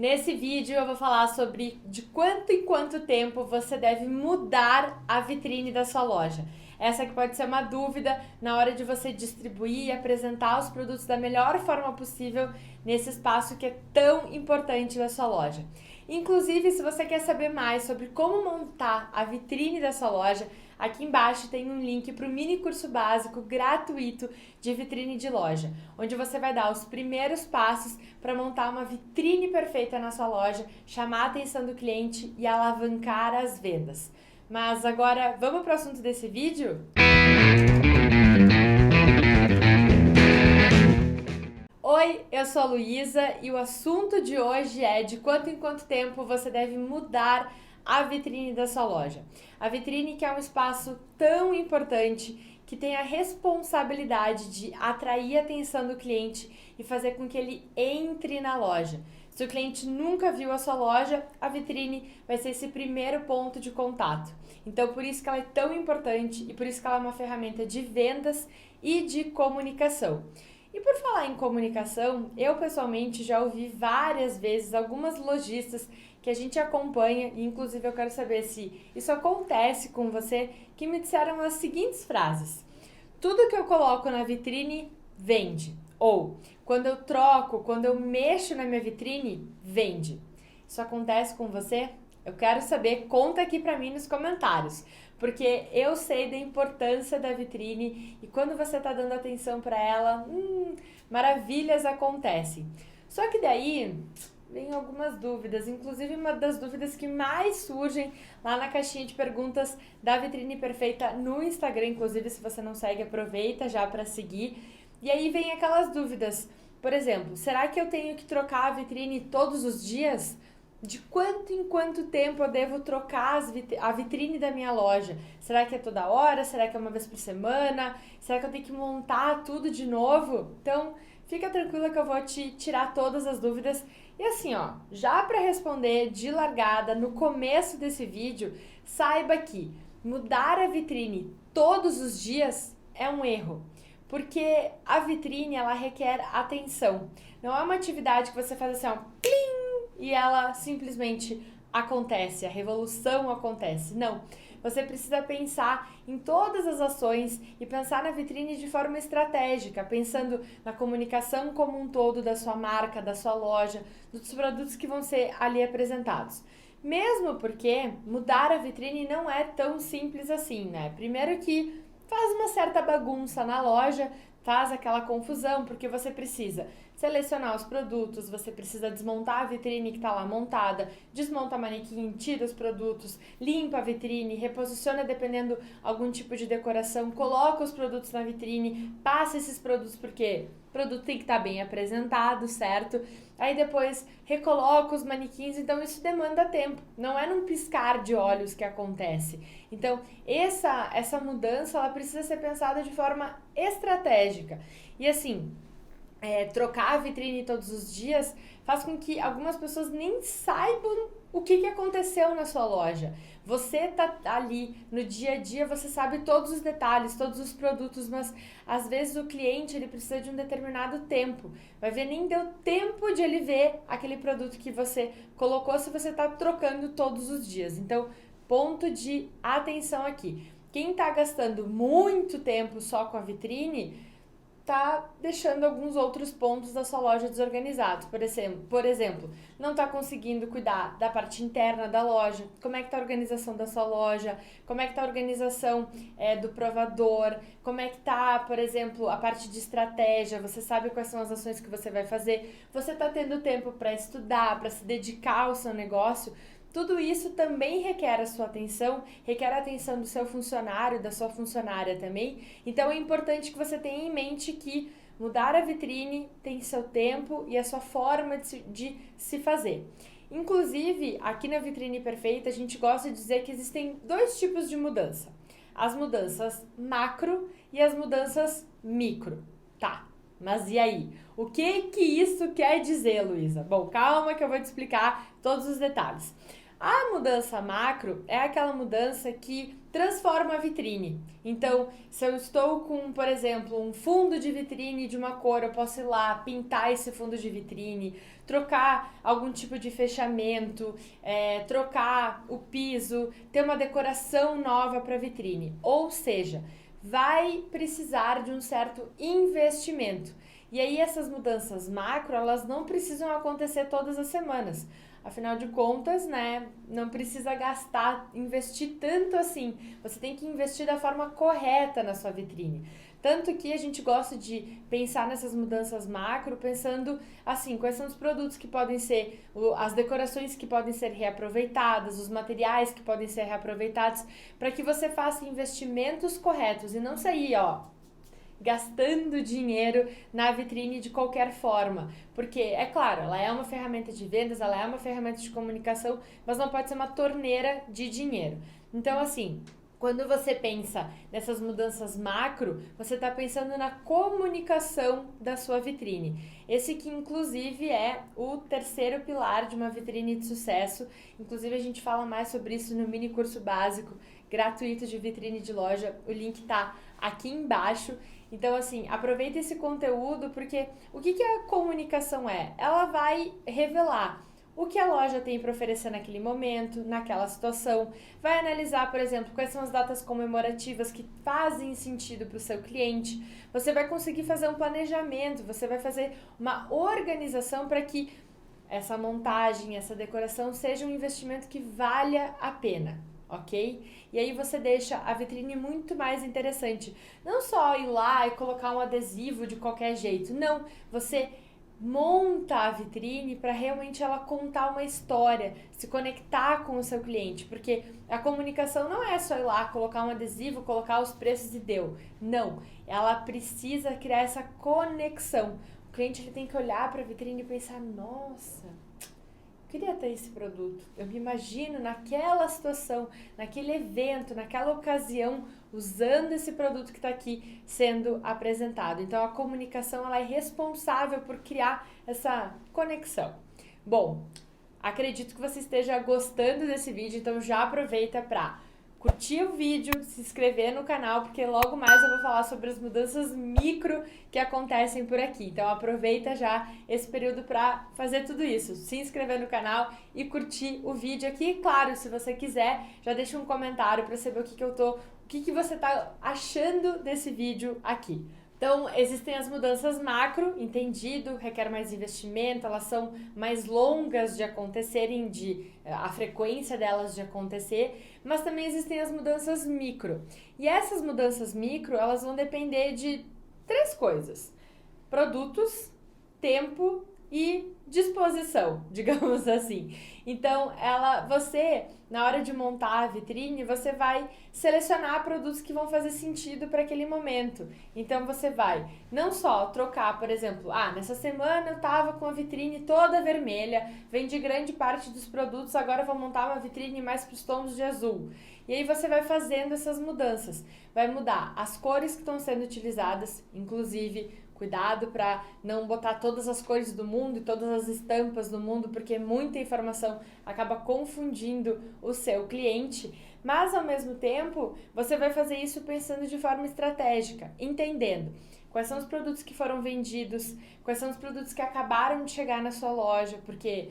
Nesse vídeo eu vou falar sobre de quanto em quanto tempo você deve mudar a vitrine da sua loja. Essa que pode ser uma dúvida na hora de você distribuir e apresentar os produtos da melhor forma possível nesse espaço que é tão importante da sua loja. Inclusive, se você quer saber mais sobre como montar a vitrine da sua loja, aqui embaixo tem um link para o mini curso básico gratuito de vitrine de loja, onde você vai dar os primeiros passos para montar uma vitrine perfeita na sua loja, chamar a atenção do cliente e alavancar as vendas. Mas agora, vamos para o assunto desse vídeo? Oi, eu sou a Luísa e o assunto de hoje é de quanto em quanto tempo você deve mudar a vitrine da sua loja. A vitrine que é um espaço tão importante que tem a responsabilidade de atrair a atenção do cliente e fazer com que ele entre na loja. Se o cliente nunca viu a sua loja, a vitrine vai ser esse primeiro ponto de contato. Então, por isso que ela é tão importante e por isso que ela é uma ferramenta de vendas e de comunicação. E por falar em comunicação, eu pessoalmente já ouvi várias vezes algumas lojistas que a gente acompanha, e inclusive eu quero saber se isso acontece com você, que me disseram as seguintes frases: tudo que eu coloco na vitrine vende. Ou, quando eu troco, quando eu mexo na minha vitrine, vende. Isso acontece com você? Eu quero saber, conta aqui pra mim nos comentários, porque eu sei da importância da vitrine e quando você tá dando atenção pra ela, maravilhas acontecem. Só que daí vem algumas dúvidas, inclusive uma das dúvidas que mais surgem lá na caixinha de perguntas da Vitrine Perfeita no Instagram, inclusive se você não segue, aproveita já para seguir. E aí vem aquelas dúvidas, por exemplo, será que eu tenho que trocar a vitrine todos os dias? De quanto em quanto tempo eu devo trocar a vitrine da minha loja? Será que é toda hora? Será que é uma vez por semana? Será que eu tenho que montar tudo de novo? Então, fica tranquila que eu vou te tirar todas as dúvidas. E assim, ó, já para responder de largada no começo desse vídeo, saiba que mudar a vitrine todos os dias é um erro. Porque a vitrine, ela requer atenção. Não é uma atividade que você faz assim, ó, plim, e ela simplesmente acontece, a revolução acontece. Não, você precisa pensar em todas as ações e pensar na vitrine de forma estratégica, pensando na comunicação como um todo da sua marca, da sua loja, dos produtos que vão ser ali apresentados. Mesmo porque mudar a vitrine não é tão simples assim, né? Primeiro que faz uma certa bagunça na loja, faz aquela confusão, porque você precisa selecionar os produtos, você precisa desmontar a vitrine que está lá montada, desmonta a manequim, tira os produtos, limpa a vitrine, reposiciona dependendo algum tipo de decoração, coloca os produtos na vitrine, passa esses produtos porque o produto tem que estar bem apresentado, certo? Aí depois recoloca os manequins, então isso demanda tempo, não é num piscar de olhos que acontece. Então essa mudança ela precisa ser pensada de forma estratégica. E assim, trocar a vitrine todos os dias faz com que algumas pessoas nem saibam o que aconteceu na sua loja. Você tá ali no dia a dia, você sabe todos os detalhes, todos os produtos, mas às vezes o cliente ele precisa de um determinado tempo. Vai ver, nem deu tempo de ele ver aquele produto que você colocou se você está trocando todos os dias. Então, ponto de atenção aqui. Quem está gastando muito tempo só com a vitrine tá deixando alguns outros pontos da sua loja desorganizados. Por exemplo, não está conseguindo cuidar da parte interna da loja, como é que tá a organização da sua loja, como é que tá a organização do provador, como é que tá, por exemplo, a parte de estratégia, você sabe quais são as ações que você vai fazer, você tá tendo tempo para estudar, para se dedicar ao seu negócio. Tudo isso também requer a sua atenção, requer a atenção do seu funcionário, da sua funcionária também. Então é importante que você tenha em mente que mudar a vitrine tem seu tempo e a sua forma de se fazer. Inclusive, aqui na Vitrine Perfeita, a gente gosta de dizer que existem dois tipos de mudança. As mudanças macro e as mudanças micro. Tá, mas e aí? O que isso quer dizer, Luísa? Bom, calma que eu vou te explicar todos os detalhes. A mudança macro é aquela mudança que transforma a vitrine. Então, se eu estou com, por exemplo, um fundo de vitrine de uma cor, eu posso ir lá, pintar esse fundo de vitrine, trocar algum tipo de fechamento, trocar o piso, ter uma decoração nova para a vitrine. Ou seja, vai precisar de um certo investimento. E aí essas mudanças macro, elas não precisam acontecer todas as semanas. Afinal de contas, né, não precisa gastar, investir tanto assim. Você tem que investir da forma correta na sua vitrine. Tanto que a gente gosta de pensar nessas mudanças macro, pensando assim, quais são os produtos que podem ser, as decorações que podem ser reaproveitadas, os materiais que podem ser reaproveitados, para que você faça investimentos corretos e não sair, gastando dinheiro na vitrine de qualquer forma, porque, é claro, ela é uma ferramenta de vendas, ela é uma ferramenta de comunicação, mas não pode ser uma torneira de dinheiro. Então, assim, quando você pensa nessas mudanças macro, você está pensando na comunicação da sua vitrine. Esse que, inclusive, é o terceiro pilar de uma vitrine de sucesso. Inclusive, a gente fala mais sobre isso no mini curso básico gratuito de vitrine de loja. O link está aqui embaixo. Então, assim, aproveita esse conteúdo, porque o que a comunicação é? Ela vai revelar o que a loja tem para oferecer naquele momento, naquela situação. Vai analisar, por exemplo, quais são as datas comemorativas que fazem sentido para o seu cliente. Você vai conseguir fazer um planejamento, você vai fazer uma organização para que essa montagem, essa decoração seja um investimento que valha a pena. Ok? E aí você deixa a vitrine muito mais interessante. Não só ir lá e colocar um adesivo de qualquer jeito. Não, você monta a vitrine para realmente ela contar uma história, se conectar com o seu cliente, porque a comunicação não é só ir lá, colocar um adesivo, colocar os preços e deu. Não, ela precisa criar essa conexão. O cliente ele tem que olhar para a vitrine e pensar, nossa, queria ter esse produto. Eu me imagino naquela situação, naquele evento, naquela ocasião, usando esse produto que está aqui sendo apresentado. Então, a comunicação ela é responsável por criar essa conexão. Bom, acredito que você esteja gostando desse vídeo, então já aproveita para curtir o vídeo, se inscrever no canal, porque logo mais eu vou falar sobre as mudanças micro que acontecem por aqui. Então aproveita já esse período para fazer tudo isso, se inscrever no canal e curtir o vídeo aqui. E claro, se você quiser, já deixa um comentário para saber o que você está achando desse vídeo aqui. Então, existem as mudanças macro, entendido, requer mais investimento, elas são mais longas de acontecerem, a frequência delas de acontecer, mas também existem as mudanças micro. E essas mudanças micro, elas vão depender de 3 coisas: produtos, tempo e disposição, digamos assim. Então, você, na hora de montar a vitrine, você vai selecionar produtos que vão fazer sentido para aquele momento. Então, você vai não só trocar, por exemplo, nessa semana eu tava com a vitrine toda vermelha, vendi grande parte dos produtos, agora eu vou montar uma vitrine mais para os tons de azul. E aí você vai fazendo essas mudanças. Vai mudar as cores que estão sendo utilizadas, inclusive cuidado para não botar todas as cores do mundo e todas as estampas do mundo, porque muita informação acaba confundindo o seu cliente. Mas, ao mesmo tempo, você vai fazer isso pensando de forma estratégica, entendendo quais são os produtos que foram vendidos, quais são os produtos que acabaram de chegar na sua loja, porque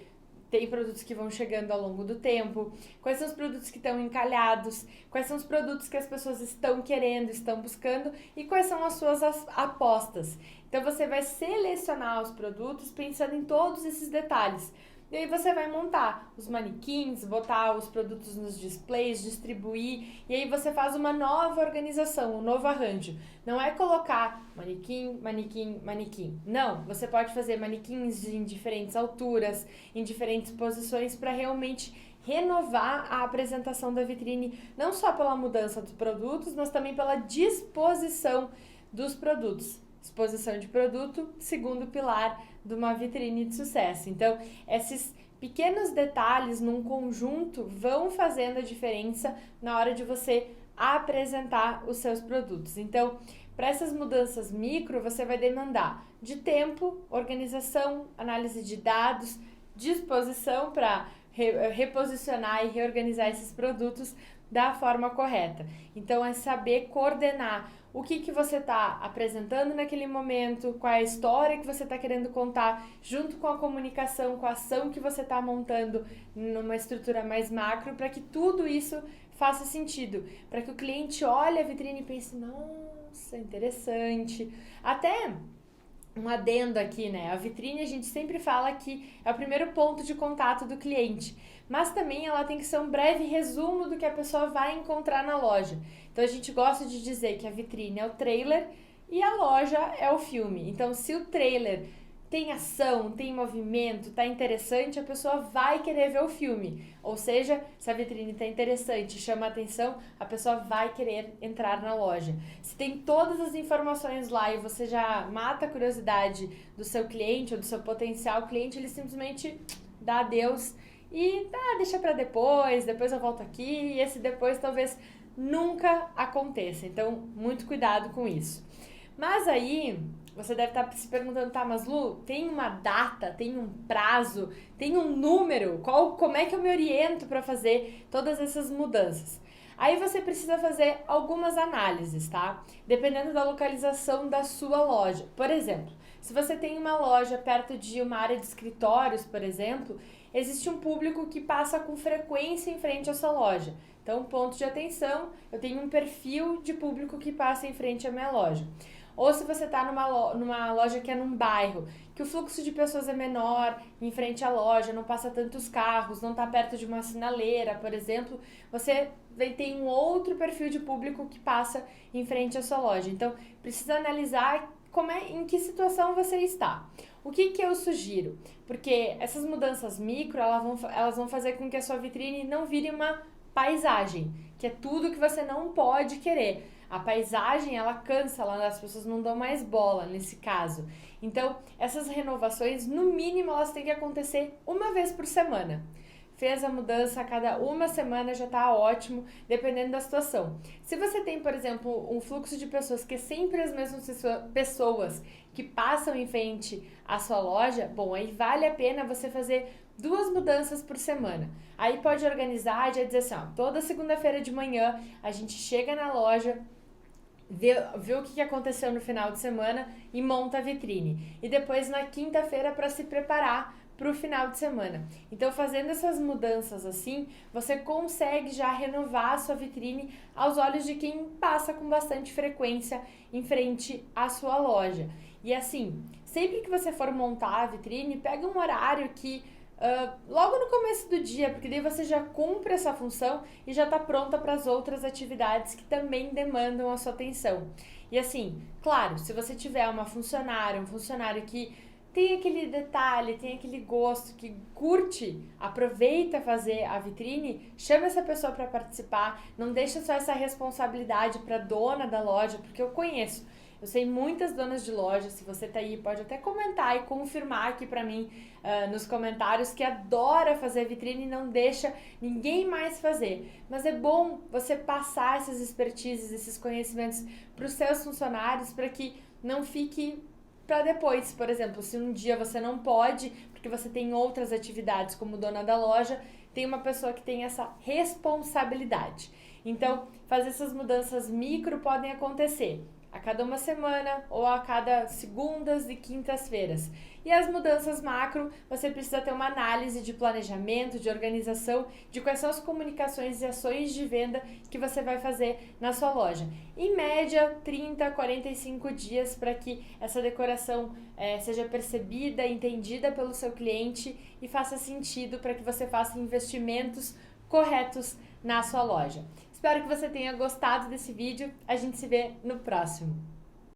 tem produtos que vão chegando ao longo do tempo, quais são os produtos que estão encalhados, quais são os produtos que as pessoas estão querendo, estão buscando e quais são as suas apostas. Então você vai selecionar os produtos pensando em todos esses detalhes. E aí você vai montar os manequins, botar os produtos nos displays, distribuir, e aí você faz uma nova organização, um novo arranjo. Não é colocar manequim, manequim, manequim. Não, você pode fazer manequins em diferentes alturas, em diferentes posições para realmente renovar a apresentação da vitrine, não só pela mudança dos produtos, mas também pela disposição dos produtos. Exposição de produto, segundo pilar de uma vitrine de sucesso. Então, esses pequenos detalhes num conjunto vão fazendo a diferença na hora de você apresentar os seus produtos. Então, para essas mudanças micro, você vai demandar de tempo, organização, análise de dados, disposição para reposicionar e reorganizar esses produtos da forma correta. Então, é saber coordenar o que você está apresentando naquele momento, qual é a história que você está querendo contar, junto com a comunicação, com a ação que você está montando numa estrutura mais macro, para que tudo isso faça sentido, para que o cliente olhe a vitrine e pense, nossa, interessante. Até um adendo aqui, né? A vitrine a gente sempre fala que é o primeiro ponto de contato do cliente, mas também ela tem que ser um breve resumo do que a pessoa vai encontrar na loja. Então a gente gosta de dizer que a vitrine é o trailer e a loja é o filme. Então se o trailer tem ação, tem movimento, tá interessante, a pessoa vai querer ver o filme. Ou seja, se a vitrine tá interessante, chama a atenção, a pessoa vai querer entrar na loja. Se tem todas as informações lá e você já mata a curiosidade do seu cliente ou do seu potencial cliente, ele simplesmente dá adeus e deixa para depois eu volto aqui, e esse depois talvez nunca aconteça. Então, muito cuidado com isso. Mas aí, você deve estar se perguntando, tá, mas Lu, tem uma data, tem um prazo, tem um número? Como é que eu me oriento para fazer todas essas mudanças? Aí você precisa fazer algumas análises, tá? Dependendo da localização da sua loja. Por exemplo, se você tem uma loja perto de uma área de escritórios, por exemplo, existe um público que passa com frequência em frente à sua loja. Então, ponto de atenção, eu tenho um perfil de público que passa em frente à minha loja. Ou se você está numa loja que é num bairro, que o fluxo de pessoas é menor, em frente à loja, não passa tantos carros, não está perto de uma sinaleira, por exemplo, você tem um outro perfil de público que passa em frente à sua loja. Então, precisa analisar em que situação você está. O que eu sugiro? Porque essas mudanças micro, elas vão fazer com que a sua vitrine não vire uma paisagem, que é tudo que você não pode querer. A paisagem, ela cansa, as pessoas não dão mais bola nesse caso. Então, essas renovações, no mínimo, elas têm que acontecer uma vez por semana. Fez a mudança a cada uma semana, já está ótimo, dependendo da situação. Se você tem, por exemplo, um fluxo de pessoas que é sempre as mesmas pessoas que passam em frente à sua loja, bom, aí vale a pena você fazer 2 mudanças por semana. Aí pode organizar, já dizer assim, ó, toda segunda-feira de manhã a gente chega na loja, vê o que aconteceu no final de semana e monta a vitrine. E depois na quinta-feira para se preparar para o final de semana. Então, fazendo essas mudanças assim, você consegue já renovar a sua vitrine aos olhos de quem passa com bastante frequência em frente à sua loja. E assim, sempre que você for montar a vitrine, pega um horário que logo no começo do dia, porque daí você já cumpre essa função e já está pronta para as outras atividades que também demandam a sua atenção. E assim, claro, se você tiver um funcionário que tem aquele detalhe, tem aquele gosto, que curte, aproveita fazer a vitrine, chama essa pessoa para participar, não deixa só essa responsabilidade para a dona da loja, porque eu sei muitas donas de loja, se você tá aí, pode até comentar e confirmar aqui pra mim nos comentários que adora fazer vitrine e não deixa ninguém mais fazer. Mas é bom você passar essas expertises, esses conhecimentos para os seus funcionários para que não fique para depois. Por exemplo, se um dia você não pode, porque você tem outras atividades como dona da loja, tem uma pessoa que tem essa responsabilidade. Então, fazer essas mudanças micro podem acontecer a cada uma semana ou a cada segundas e quintas-feiras. E as mudanças macro, você precisa ter uma análise de planejamento, de organização, de quais são as comunicações e ações de venda que você vai fazer na sua loja. Em média, 30 a 45 dias para que essa decoração seja percebida, entendida pelo seu cliente e faça sentido para que você faça investimentos corretos na sua loja. Espero que você tenha gostado desse vídeo. A gente se vê no próximo.